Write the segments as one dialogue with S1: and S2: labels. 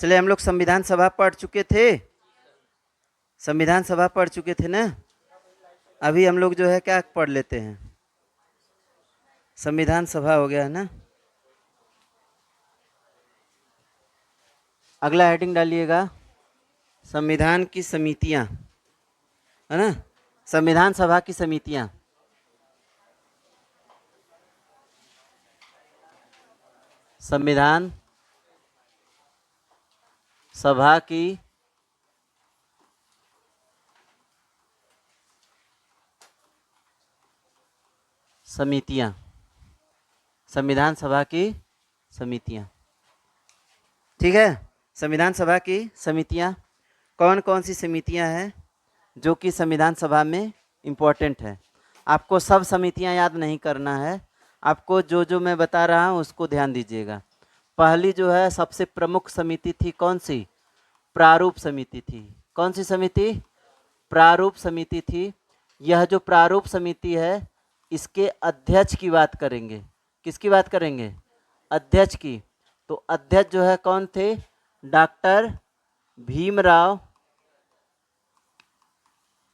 S1: चले, हम लोग संविधान सभा पढ़ चुके थे, संविधान सभा पढ़ चुके थे ना। अभी हम लोग जो है क्या पढ़ लेते हैं, संविधान सभा हो गया है ना। अगला हेडिंग डालिएगा, संविधान की समितियां, है ना, संविधान सभा की समितियां। संविधान सभा की समितियां, संविधान सभा की समितियां, ठीक है। संविधान सभा की समितियां कौन कौन सी समितियां हैं जो कि संविधान सभा में इम्पोर्टेंट है। आपको सब समितियां याद नहीं करना है, आपको जो जो मैं बता रहा हूं उसको ध्यान दीजिएगा। पहली जो है सबसे प्रमुख समिति थी, कौन सी? प्रारूप समिति थी। कौन सी समिति? प्रारूप समिति थी। यह जो प्रारूप समिति है इसके अध्यक्ष की बात करेंगे। किसकी बात करेंगे? अध्यक्ष की। तो अध्यक्ष जो है कौन थे? डॉक्टर भीमराव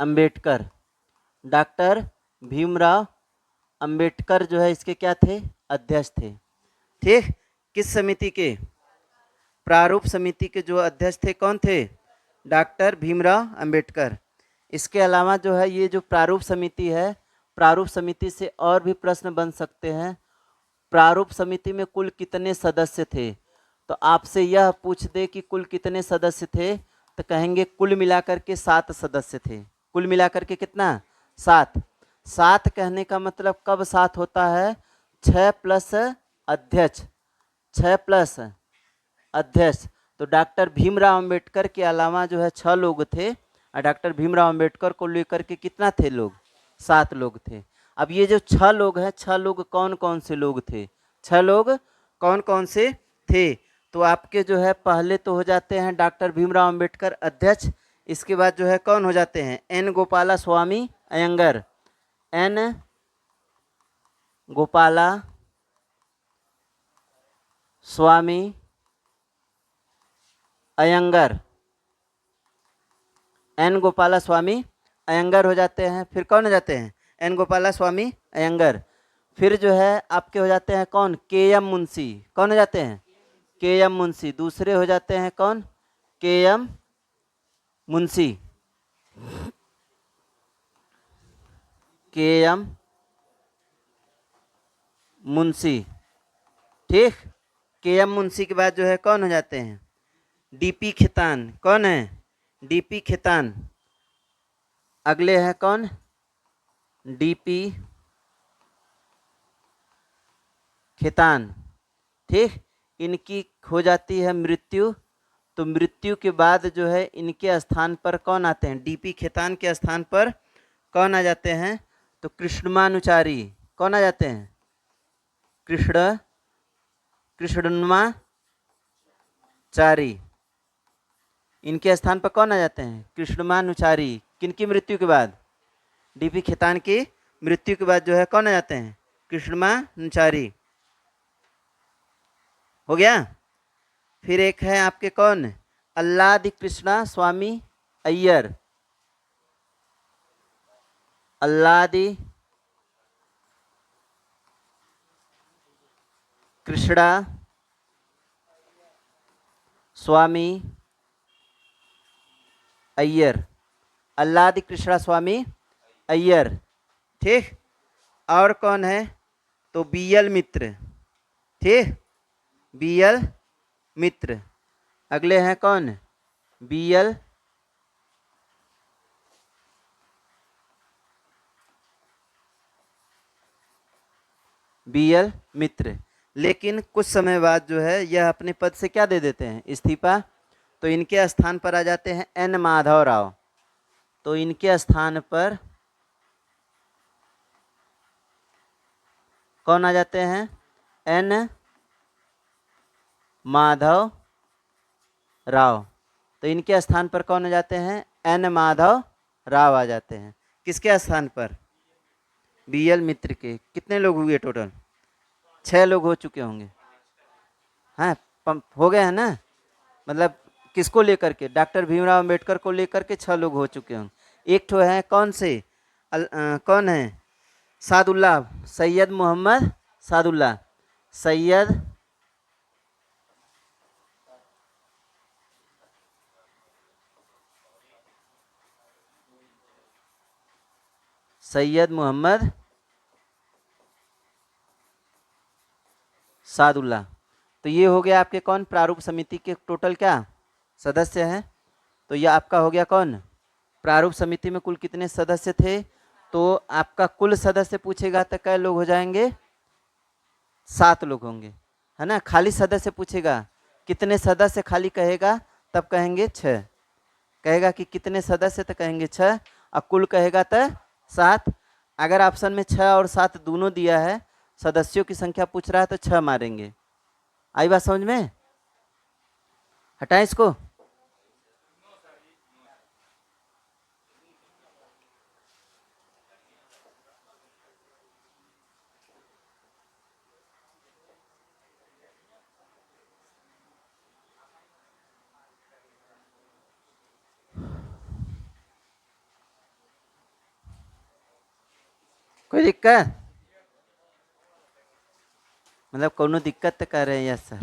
S1: अंबेडकर। डॉक्टर भीमराव अंबेडकर जो है इसके क्या थे? अध्यक्ष थे। ठीक। किस समिति के? प्रारूप समिति के जो अध्यक्ष थे कौन थे? डॉक्टर भीमराव अंबेडकर। इसके अलावा जो है ये जो प्रारूप समिति है, प्रारूप समिति से और भी प्रश्न बन सकते हैं। प्रारूप समिति में कुल कितने सदस्य थे? तो आपसे यह पूछ दे कि कुल कितने सदस्य थे, तो कहेंगे कुल मिलाकर के 7 सदस्य थे। कुल मिलाकर के कितना? 7। 7 कहने का मतलब कब 7 होता है? 6 प्लस अध्यक्ष, 6 प्लस अध्यक्ष। तो डॉक्टर भीमराव अंबेडकर के अलावा जो है 6 लोग थे, और डॉक्टर भीमराव अंबेडकर को लेकर के कितना थे लोग? 7 लोग थे। अब ये जो 6 लोग हैं, 6 लोग कौन कौन से लोग थे? 6 लोग कौन कौन से थे? तो आपके जो है पहले तो हो जाते हैं डॉक्टर भीमराव अंबेडकर अध्यक्ष। इसके बाद जो है कौन हो जाते हैं? एन गोपाला स्वामी अयंगर। एन गोपाला स्वामी अयंगर। एन गोपाला स्वामी अयंगर हो जाते हैं। फिर कौन हो जाते हैं? एन गोपाला स्वामी अयंगर। फिर जो है आपके हो जाते हैं कौन? के एम मुंशी। कौन हो जाते हैं? के एम मुंशी। दूसरे हो जाते हैं कौन? के एम मुंशी। के एम मुंशी। ठीक। के एम मुंशी के बाद जो है कौन हो जाते हैं? डीपी खेतान। कौन है? डीपी खेतान। अगले हैं कौन? डीपी खेतान। ठीक। इनकी हो जाती है मृत्यु। तो मृत्यु के बाद जो है इनके स्थान पर कौन आते हैं? डीपी खेतान के स्थान पर कौन आ जाते हैं? तो कृष्णमानुचारी। कौन आ जाते हैं? कृष्णमाचारी। इनके स्थान पर कौन आ जाते हैं? कृष्णमानुचारी। किनकी मृत्यु के बाद? डीपी खेतान की मृत्यु के बाद जो है कौन आ जाते हैं? कृष्णमानुचारी। हो गया। फिर एक है आपके कौन? अल्लादी कृष्णा स्वामी अय्यर। अल्लादी कृष्णा स्वामी अय्यर। अल्लादी कृष्णा स्वामी अय्यर। ठीक। और कौन है? तो बीएल मित्र। ठीक। बीएल मित्र। अगले हैं कौन? बीएल बीएल मित्र। लेकिन कुछ समय बाद जो है यह अपने पद से क्या दे देते हैं? इस्तीफा। तो इनके स्थान पर आ जाते हैं एन माधव राव। तो इनके स्थान पर कौन आ जाते हैं? एन माधव राव। तो इनके स्थान पर कौन आ जाते हैं? एन माधव राव आ जाते हैं। किसके स्थान पर? बीएल मित्र के। कितने लोग हुए टोटल? 6 लोग हो चुके होंगे। हाँ, हो गए हैं ना। मतलब किसको लेकर के? डॉक्टर भीमराव अंबेडकर को लेकर के 6 लोग हो चुके होंगे। एक ठो है कौन से? कौन है? सादुल्ला, सैयद मोहम्मद सादुल्ला, सैयद सैयद मोहम्मद सादुल्ला। तो ये हो गया आपके कौन? प्रारूप समिति के टोटल क्या सदस्य हैं? तो ये आपका हो गया कौन? प्रारूप समिति में कुल कितने सदस्य थे? तो आपका कुल सदस्य पूछेगा तो कै लोग हो जाएंगे? 7 लोग होंगे, है ना। खाली सदस्य पूछेगा कितने सदस्य, खाली कहेगा तब कहेंगे 6। कहेगा कि कितने सदस्य तो कहेंगे 6, और कुल कहेगा तो 7। अगर ऑप्शन में 6 और 7 दोनों दिया है, सदस्यों की संख्या पूछ रहा है तो 6 मारेंगे। आई बात समझ में? हटाएं इसको। कोई दिक्कत? मतलब कोनो दिक्कत तो कर रहे हैं? Yes sir.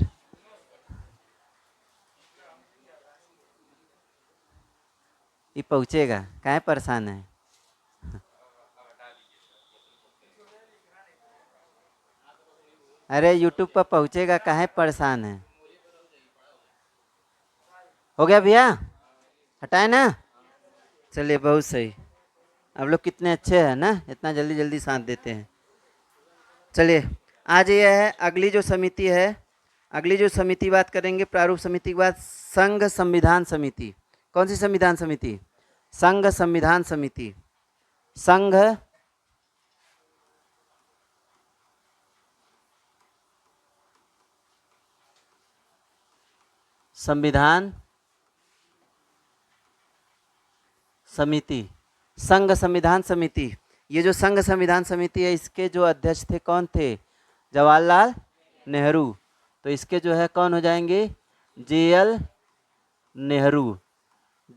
S1: ये पहुँचेगा, काहे परेशान है? अरे यूट्यूब पर पहुँचेगा, काहे परेशान है? हो गया भैया? हटाए ना? चलिए बहुत सही। आप लोग कितने अच्छे हैं ना, इतना जल्दी जल्दी साथ देते हैं। चलिए आज ये है अगली जो समिति है, अगली जो समिति बात करेंगे प्रारूप समिति के बाद, संघ संविधान समिति। कौन सी संविधान समिति? संघ संविधान समिति। संघ संविधान समिति। संघ संविधान समिति। ये जो संघ संविधान समिति है, इसके जो अध्यक्ष थे कौन थे? जवाहरलाल नेहरू। तो इसके जो है कौन हो जाएंगे? JL नेहरू।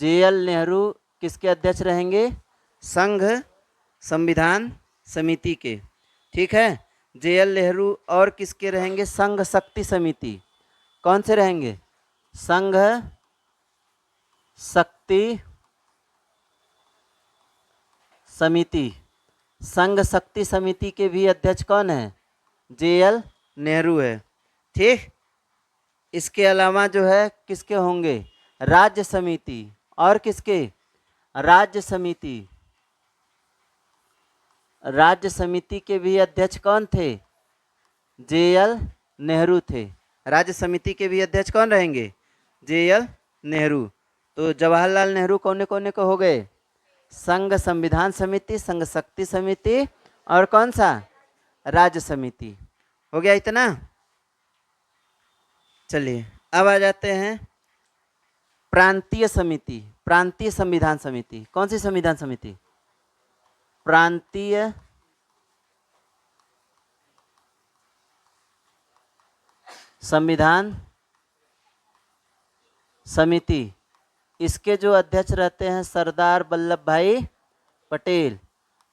S1: JL नेहरू किसके अध्यक्ष रहेंगे? संघ संविधान समिति के। ठीक है। JL नेहरू और किसके रहेंगे? संघ शक्ति समिति। कौन से रहेंगे? संघ शक्ति समिति। संघ शक्ति समिति के भी अध्यक्ष कौन है? JL नेहरू है। ठीक। इसके अलावा जो है किसके होंगे? राज्य समिति। और किसके? राज्य समिति। राज्य समिति के भी अध्यक्ष कौन थे? JL नेहरू थे। राज्य समिति के भी अध्यक्ष कौन रहेंगे? JL नेहरू। तो जवाहरलाल नेहरू कौन कौन को हो गए? संघ संविधान समिति, संघ शक्ति समिति, और कौन सा? राज्य समिति। हो गया इतना? चलिए अब आ जाते हैं प्रांतीय समिति, प्रांतीय संविधान समिति। कौन सी संविधान समिति? प्रांतीय संविधान समिति। इसके जो अध्यक्ष रहते हैं सरदार वल्लभ भाई पटेल।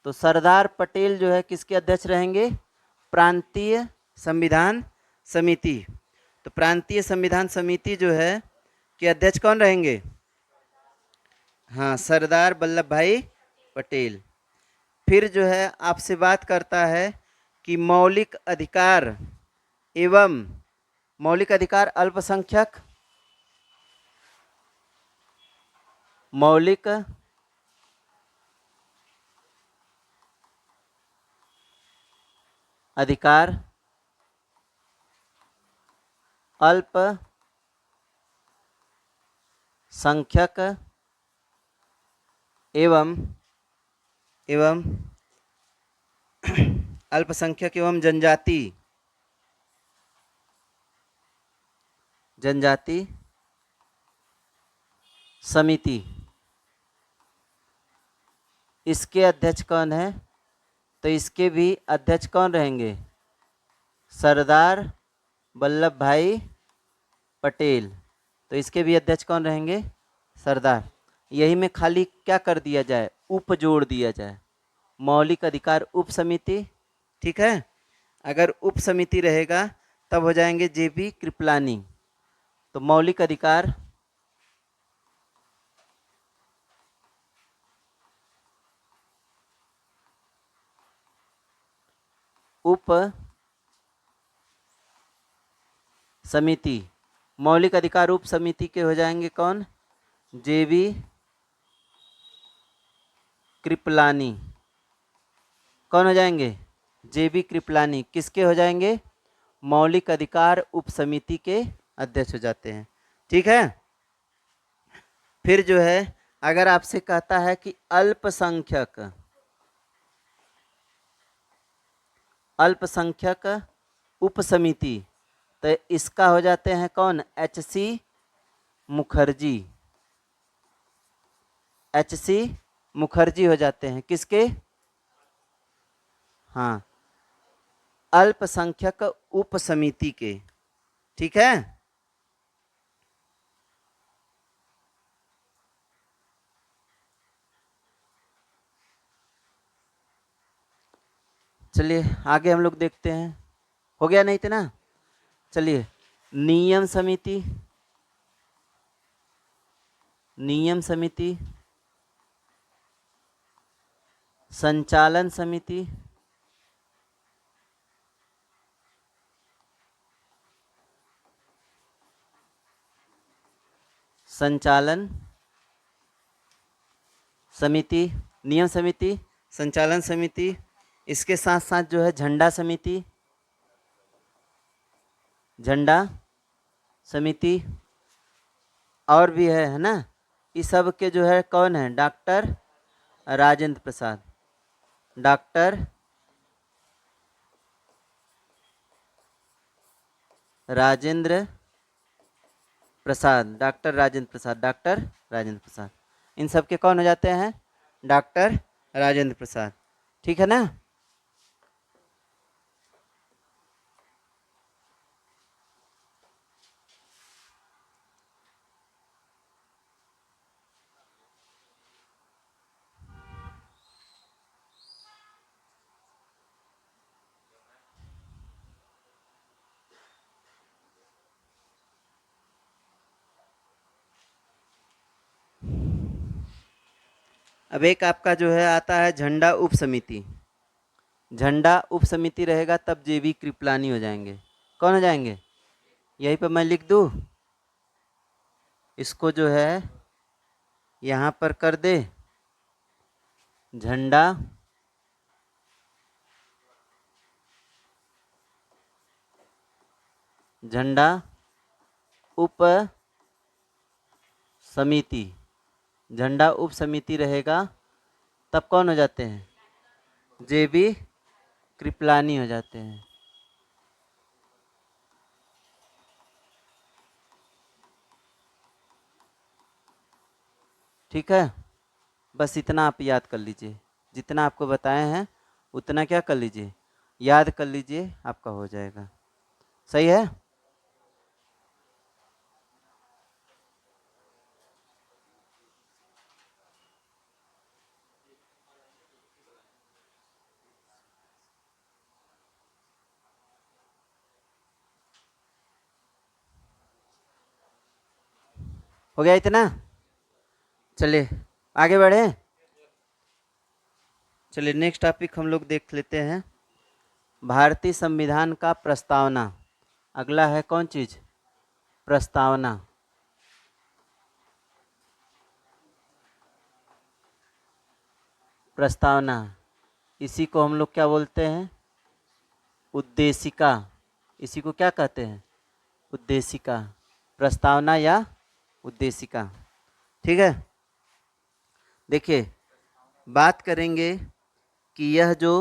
S1: तो सरदार पटेल जो है किसके अध्यक्ष रहेंगे? प्रांतीय संविधान समिति। तो प्रांतीय संविधान समिति जो है के अध्यक्ष कौन रहेंगे? हाँ, सरदार वल्लभ भाई पटेल। फिर जो है आपसे बात करता है कि मौलिक अधिकार एवं मौलिक अधिकार अल्पसंख्यक, मौलिक अधिकार अल्पसंख्यक एवं अल्पसंख्यक एवं जनजाति समिति। इसके अध्यक्ष कौन है? तो इसके भी अध्यक्ष कौन रहेंगे? सरदार वल्लभ भाई पटेल। तो तो इसके भी अध्यक्ष कौन रहेंगे? सरदार। यही में खाली क्या कर दिया जाए? उप जोड़ दिया जाए, मौलिक अधिकार उप समिति। ठीक है, अगर उप समिति रहेगा तब हो जाएंगे जेबी कृपलानी। तो मौलिक अधिकार उप समिति, मौलिक अधिकार उप समिति के हो जाएंगे कौन? जेबी कृपलानी। कौन हो जाएंगे? जेबी कृपलानी किसके हो जाएंगे? मौलिक अधिकार उप समिति के अध्यक्ष हो जाते हैं। ठीक है, फिर जो है अगर आपसे कहता है कि अल्पसंख्यक, अल्पसंख्यक उप समिति, तो इसका हो जाते हैं कौन? एच.सी. मुखर्जी। एच.सी. मुखर्जी हो जाते हैं किसके? हाँ, अल्पसंख्यक उप समिति के। ठीक है, चलिए आगे हम लोग देखते हैं। हो गया नहीं इतना? चलिए, नियम समिति, नियम समिति, संचालन समिति, संचालन समिति, नियम समिति, संचालन समिति, इसके साथ साथ जो है झंडा समिति, झंडा समिति और भी है ना। इस सब के जो है कौन है? Doctor Rajendra Prasad. Doctor Rajendra Prasad, doctor Rajendra Prasad, doctor Rajendra Prasad, इन सब के कौन हो जाते हैं? डॉक्टर राजेंद्र प्रसाद। ठीक है ना। अब एक आपका जो है आता है झंडा उप समिति। झंडा उप समिति रहेगा तब जेबी कृपलानी हो जाएंगे। कौन हो जाएंगे? यहीं पर मैं लिख दूं, इसको जो है यहाँ पर कर दे, झंडा झंडा उप समिति, झंडा उप समिति रहेगा तब कौन हो जाते हैं? जेबी कृपलानी हो जाते हैं। ठीक है, बस इतना आप याद कर लीजिए, जितना आपको बताए हैं उतना क्या कर लीजिए, याद कर लीजिए, आपका हो जाएगा। सही है। हो गया इतना? चलिए आगे बढ़े। चलिए नेक्स्ट टॉपिक हम लोग देख लेते हैं, भारतीय संविधान का प्रस्तावना। अगला है कौन चीज? प्रस्तावना। प्रस्तावना, इसी को हम लोग क्या बोलते हैं? उद्देशिका। इसी को क्या कहते हैं? उद्देशिका। प्रस्तावना या उद्देशिका। ठीक है, देखिए बात करेंगे कि यह जो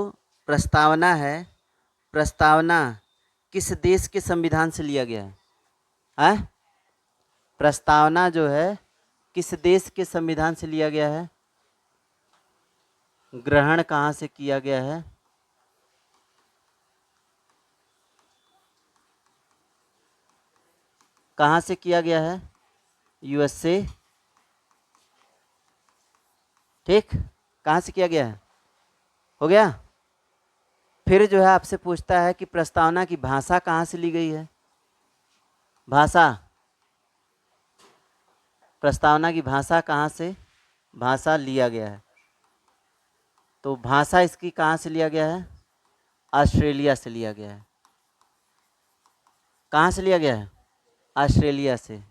S1: प्रस्तावना है, प्रस्तावना किस देश के संविधान से लिया गया है? हाँ? प्रस्तावना जो है किस देश के संविधान से लिया गया है? ग्रहण कहाँ से किया गया है? कहाँ से किया गया है? यूएस से। ठीक, कहाँ से किया गया है? हो गया। फिर जो है आपसे पूछता है कि प्रस्तावना की भाषा कहाँ से ली गई है। भाषा, प्रस्तावना की भाषा कहाँ से भाषा लिया गया है। तो भाषा इसकी कहाँ से लिया गया है? ऑस्ट्रेलिया से लिया गया है। कहाँ से लिया गया है? ऑस्ट्रेलिया से।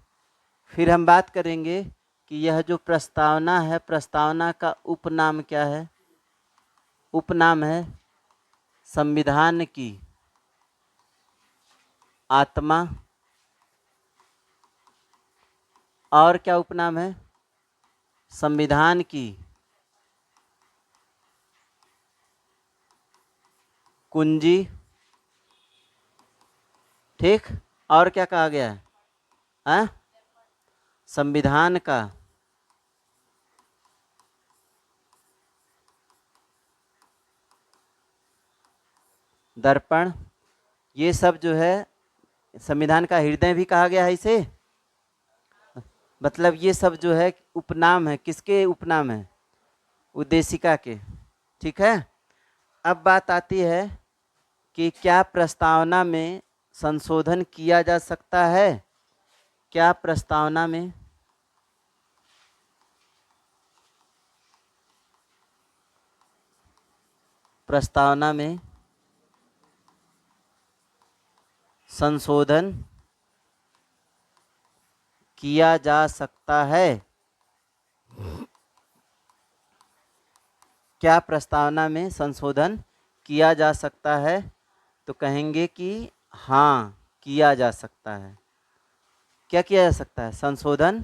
S1: फिर हम बात करेंगे कि यह जो प्रस्तावना है, प्रस्तावना का उपनाम क्या है? उपनाम है संविधान की आत्मा। और क्या उपनाम है? संविधान की कुंजी। ठीक, और क्या कहा गया है? संविधान का दर्पण। ये सब जो है संविधान का हृदय भी कहा गया है इसे। मतलब ये सब जो है उपनाम है। किसके उपनाम है? उद्देशिका के। ठीक है। अब बात आती है कि क्या प्रस्तावना में संशोधन किया जा सकता है? क्या प्रस्तावना में संशोधन किया जा सकता है? क्या प्रस्तावना में संशोधन किया जा सकता है? तो कहेंगे कि हाँ, किया जा सकता है। क्या किया जा सकता है? संशोधन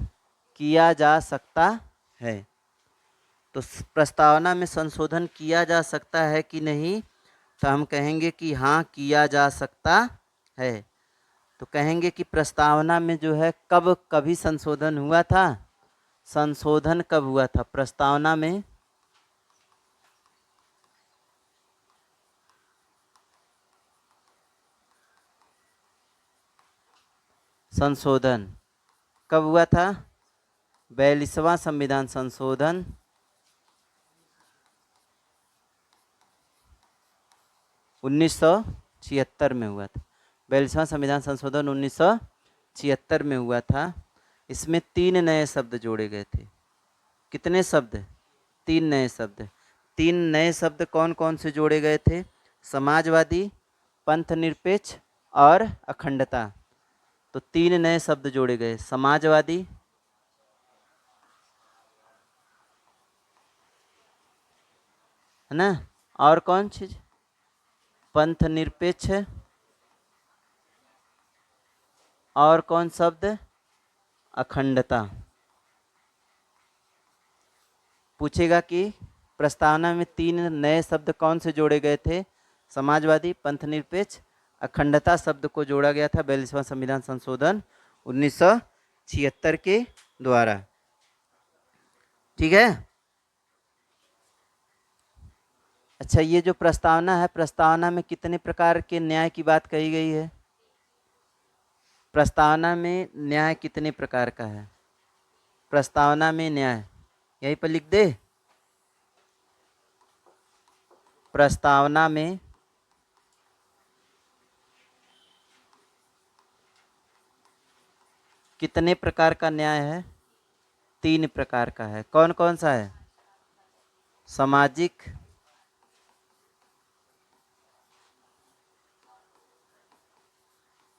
S1: किया जा सकता है। तो प्रस्तावना में संशोधन किया जा सकता है कि नहीं? तो हम कहेंगे कि हाँ, किया जा सकता है। तो कहेंगे कि प्रस्तावना में जो है कब कभी संशोधन हुआ था? संशोधन कब हुआ था प्रस्तावना में? संशोधन कब हुआ था? 42वां संविधान संशोधन 1976 में हुआ था। 42वां संविधान संशोधन 1976 में हुआ था। इसमें 3 नए शब्द जोड़े गए थे। कितने शब्द? 3 नए शब्द। 3 नए शब्द कौन कौन से जोड़े गए थे? समाजवादी, पंथनिरपेक्ष और अखंडता। तो 3 नए शब्द जोड़े गए। समाजवादी, है ना? और कौन चीज? पंथनिरपेक्ष। और कौन शब्द? अखंडता। पूछेगा कि प्रस्तावना में 3 नए शब्द कौन से जोड़े गए थे? समाजवादी, पंथनिरपेक्ष, अखंडता शब्द को जोड़ा गया था 42वां संविधान संशोधन 1976 के द्वारा। ठीक है। अच्छा, ये जो प्रस्तावना है, प्रस्तावना में कितने प्रकार के न्याय की बात कही गई है? प्रस्तावना में न्याय कितने प्रकार का है? प्रस्तावना में न्याय यहीं पर लिख दे। प्रस्तावना में कितने प्रकार का न्याय है? 3 प्रकार का है। कौन कौन सा है? सामाजिक,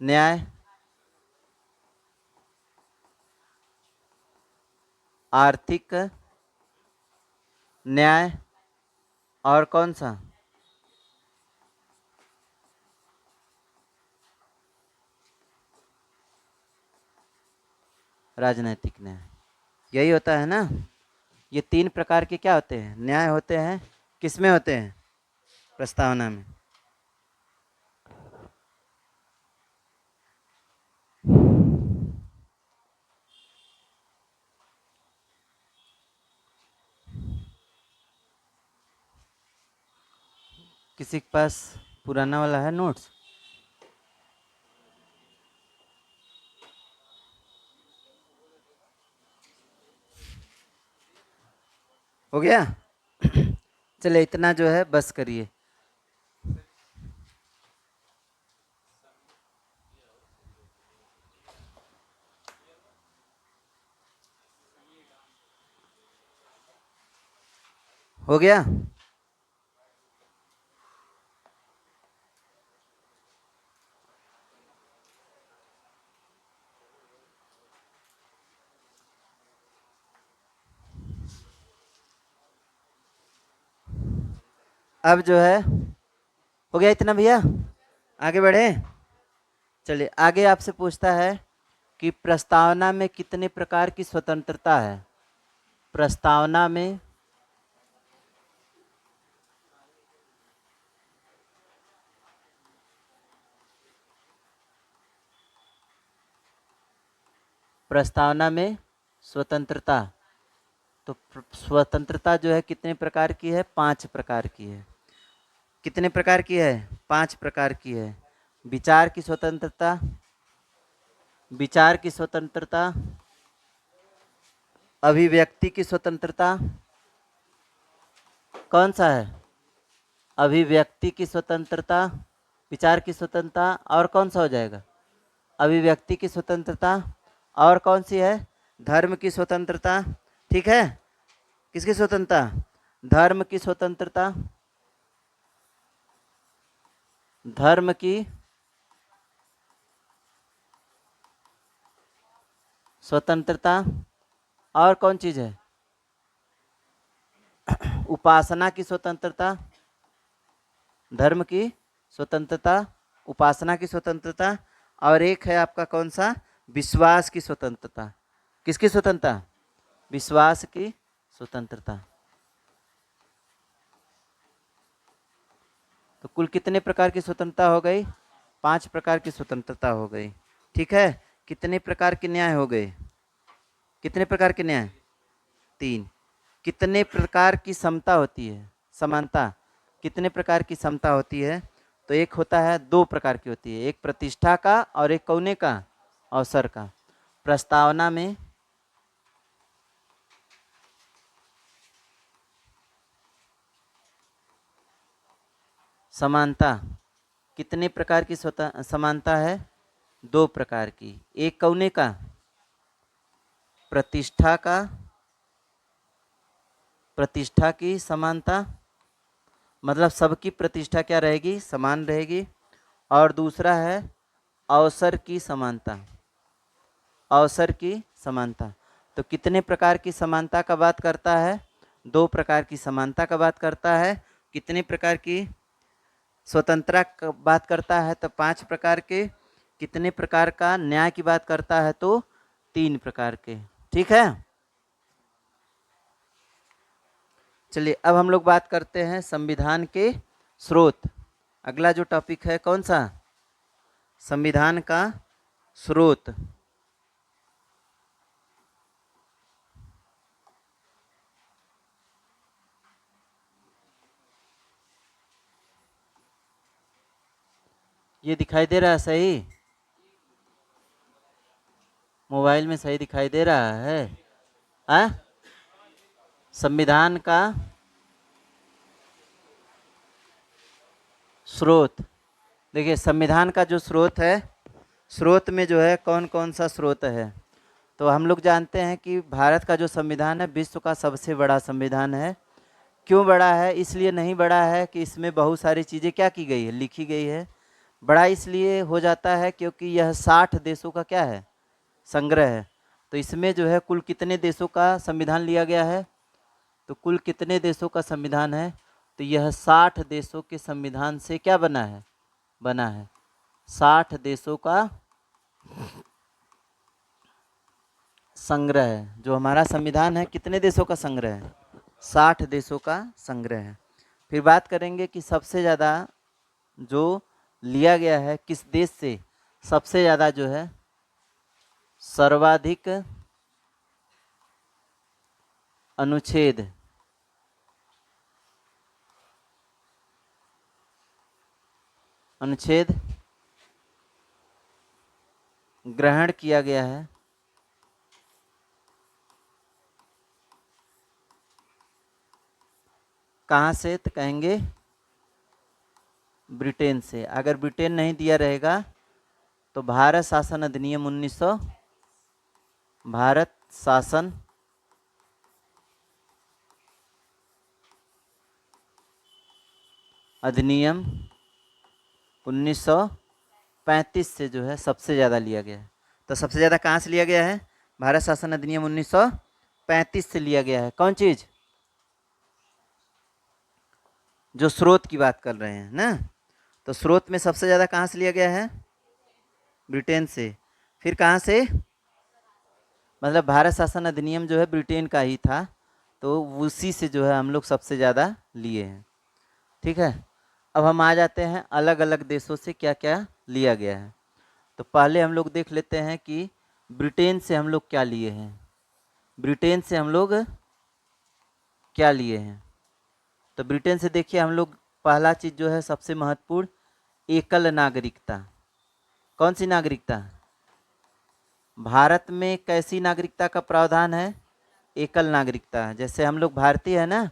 S1: न्याय, आर्थिक न्याय, और कौन सा? राजनैतिक न्याय। यही होता है ना? ये 3 प्रकार के क्या होते हैं? न्याय होते हैं। किसमें होते हैं? प्रस्तावना में। किसी के पास पुराना वाला है नोट्स? हो गया? चलिए इतना जो है बस करिए। हो गया? अब जो है हो गया इतना भैया, आगे बढ़े। चलिए आगे आपसे पूछता है कि प्रस्तावना में कितने प्रकार की स्वतंत्रता है? प्रस्तावना में प्रस्तावना में स्वतंत्रता, तो स्वतंत्रता जो है कितने प्रकार की है? 5 प्रकार की है। कितने प्रकार की है? 5 प्रकार की है। विचार की स्वतंत्रता, विचार की स्वतंत्रता, अभिव्यक्ति की स्वतंत्रता, कौन सा है? अभिव्यक्ति की स्वतंत्रता, विचार की स्वतंत्रता, और कौन सा हो जाएगा? अभिव्यक्ति की स्वतंत्रता, और कौन सी है? धर्म की स्वतंत्रता। ठीक है, किसकी स्वतंत्रता? धर्म की स्वतंत्रता, धर्म की स्वतंत्रता, और कौन चीज है? उपासना की स्वतंत्रता, धर्म की स्वतंत्रता, उपासना की स्वतंत्रता, और एक है आपका कौन सा? विश्वास की स्वतंत्रता। किसकी स्वतंत्रता? विश्वास की स्वतंत्रता। तो कुल कितने प्रकार की स्वतंत्रता हो गई? 5 प्रकार की स्वतंत्रता हो गई। ठीक है, कितने प्रकार के न्याय हो गए? कितने प्रकार के न्याय? 3। कितने प्रकार की समता होती है? समानता कितने प्रकार की समता होती है? तो एक होता है, 2 प्रकार की होती है, एक प्रतिष्ठा का और एक कौने का? अवसर का। प्रस्तावना में समानता कितने प्रकार की समानता है? 2 प्रकार की। एक कौने का? प्रतिष्ठा का, प्रतिष्ठा की समानता, मतलब सबकी प्रतिष्ठा क्या रहेगी? समान रहेगी। और दूसरा है अवसर की समानता, अवसर की समानता। तो कितने प्रकार की समानता का बात करता है? 2 प्रकार की समानता का बात करता है। कितने प्रकार की स्वतंत्रता का बात करता है? तो 5 प्रकार के। कितने प्रकार का न्याय की बात करता है? तो 3 प्रकार के। ठीक है, चलिए अब हम लोग बात करते हैं संविधान के स्रोत। अगला जो टॉपिक है कौन सा? संविधान का स्रोत। ये दिखाई दे रहा है सही? मोबाइल में सही दिखाई दे रहा है? आ? संविधान का स्रोत। देखिए संविधान का जो स्रोत है, स्रोत में जो है कौन कौन सा स्रोत है? तो हम लोग जानते हैं कि भारत का जो संविधान है विश्व का सबसे बड़ा संविधान है। क्यों बड़ा है? इसलिए नहीं बड़ा है कि इसमें बहुत सारी चीज़ें क्या की गई है? लिखी गई है। बड़ा इसलिए हो जाता है क्योंकि यह 60 देशों का क्या है? संग्रह है। तो इसमें जो है कुल कितने देशों का संविधान लिया गया है? तो कुल कितने देशों का संविधान है? तो यह 60 देशों के संविधान से क्या बना है? बना है। 60 देशों का संग्रह है। जो हमारा संविधान है कितने देशों का संग्रह है? 60 देशों का संग्रह है। फिर बात करेंगे कि सबसे ज़्यादा जो लिया गया है किस देश से? सबसे ज़्यादा जो है सर्वाधिक अनुच्छेद अनुच्छेद ग्रहण किया गया है कहाँ से, तो कहेंगे ब्रिटेन से। अगर ब्रिटेन नहीं दिया रहेगा तो भारत शासन अधिनियम 1900, भारत शासन अधिनियम 1935 से जो है सबसे ज़्यादा लिया गया है। तो सबसे ज़्यादा कहाँ से लिया गया है? भारत शासन अधिनियम 1935 से लिया गया है। कौन चीज़? जो स्रोत की बात कर रहे हैं ना, तो स्रोत में सबसे ज़्यादा कहाँ से लिया गया है? ब्रिटेन से। फिर कहाँ से? मतलब भारत शासन अधिनियम जो है ब्रिटेन का ही था, तो उसी से जो है हम लोग सबसे ज़्यादा लिए हैं। ठीक है, अब हम आ जाते हैं अलग अलग देशों से क्या क्या लिया गया है। तो पहले हम लोग देख लेते हैं कि ब्रिटेन से हम लोग क्या लिए हैं। ब्रिटेन से हम लोग क्या लिए हैं? तो ब्रिटेन से देखिए हम लोग पहला चीज़ जो है सबसे महत्वपूर्ण, एकल नागरिकता। कौन सी नागरिकता? भारत में कैसी नागरिकता का प्रावधान है? एकल नागरिकता। जैसे हम लोग भारतीय है ना,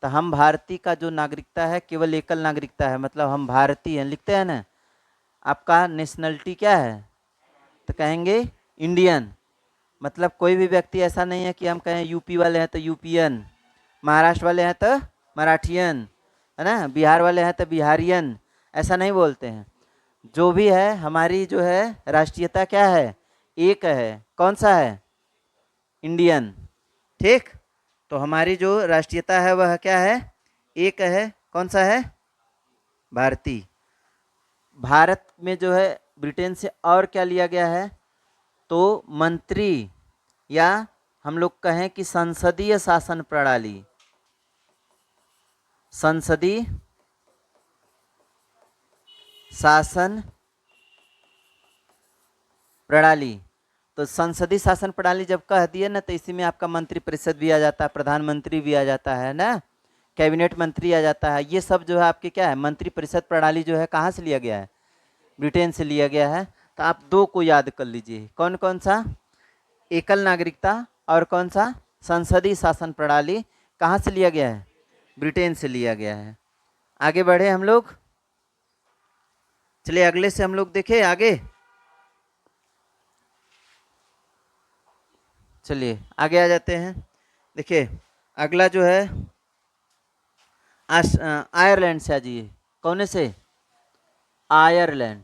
S1: तो हम भारतीय का जो नागरिकता है केवल एकल नागरिकता है, मतलब हम भारतीय हैं, लिखते हैं ना। आपका नेशनलिटी क्या है? तो कहेंगे इंडियन। मतलब कोई भी व्यक्ति ऐसा नहीं है कि हम कहें यूपी वाले हैं तो यूपीएन, महाराष्ट्र वाले हैं तो मराठियन, है ना, बिहार वाले हैं तो बिहारियन, ऐसा नहीं बोलते हैं। जो भी है हमारी जो है राष्ट्रीयता क्या है? एक है। कौन सा है? इंडियन। ठीक, तो हमारी जो राष्ट्रीयता है वह क्या है? एक है। कौन सा है? भारतीय। भारत में जो है ब्रिटेन से और क्या लिया गया है? तो मंत्री, या हम लोग कहें कि संसदीय शासन प्रणाली। संसदीय शासन प्रणाली। तो संसदीय शासन प्रणाली जब कह दिए ना, तो इसी में आपका मंत्रिपरिषद भी आ जाता है, प्रधानमंत्री भी आ जाता है ना, कैबिनेट मंत्री आ जाता है। ये सब जो है आपके क्या है? मंत्रिपरिषद प्रणाली जो है कहाँ से लिया गया है? ब्रिटेन से लिया गया है। तो आप दो को याद कर लीजिए। कौन कौन सा? एकल नागरिकता और कौन सा? संसदीय शासन प्रणाली। कहाँ से लिया गया है? ब्रिटेन से लिया गया है। आगे बढ़े हम लोग, चलिए अगले से हम लोग देखें आगे। चलिए आगे आ जाते हैं। देखिए अगला जो है आयरलैंड से आ जाइए। कौन से? आयरलैंड।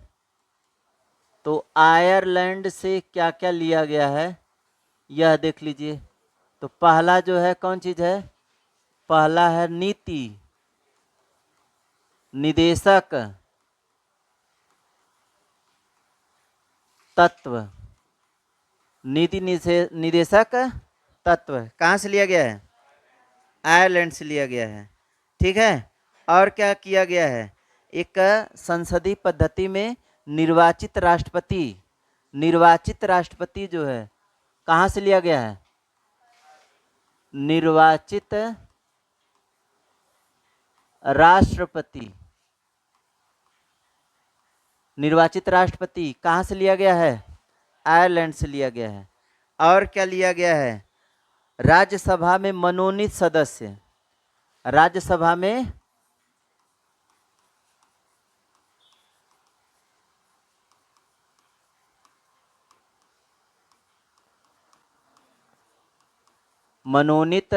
S1: तो आयरलैंड से क्या क्या लिया गया है यह देख लीजिए। तो पहला जो है कौन चीज है? पहला है नीति निदेशक तत्व। नीति निदेशक तत्व कहाँ से लिया गया है? आयरलैंड से लिया गया है। ठीक है, और क्या किया गया है? एक संसदीय पद्धति में निर्वाचित राष्ट्रपति, निर्वाचित राष्ट्रपति जो है कहाँ से लिया गया है? निर्वाचित राष्ट्रपति। निर्वाचित राष्ट्रपति कहाँ से लिया गया है? आयरलैंड से लिया गया है। और क्या लिया गया है? राज्यसभा में मनोनीत सदस्य। राज्यसभा में मनोनीत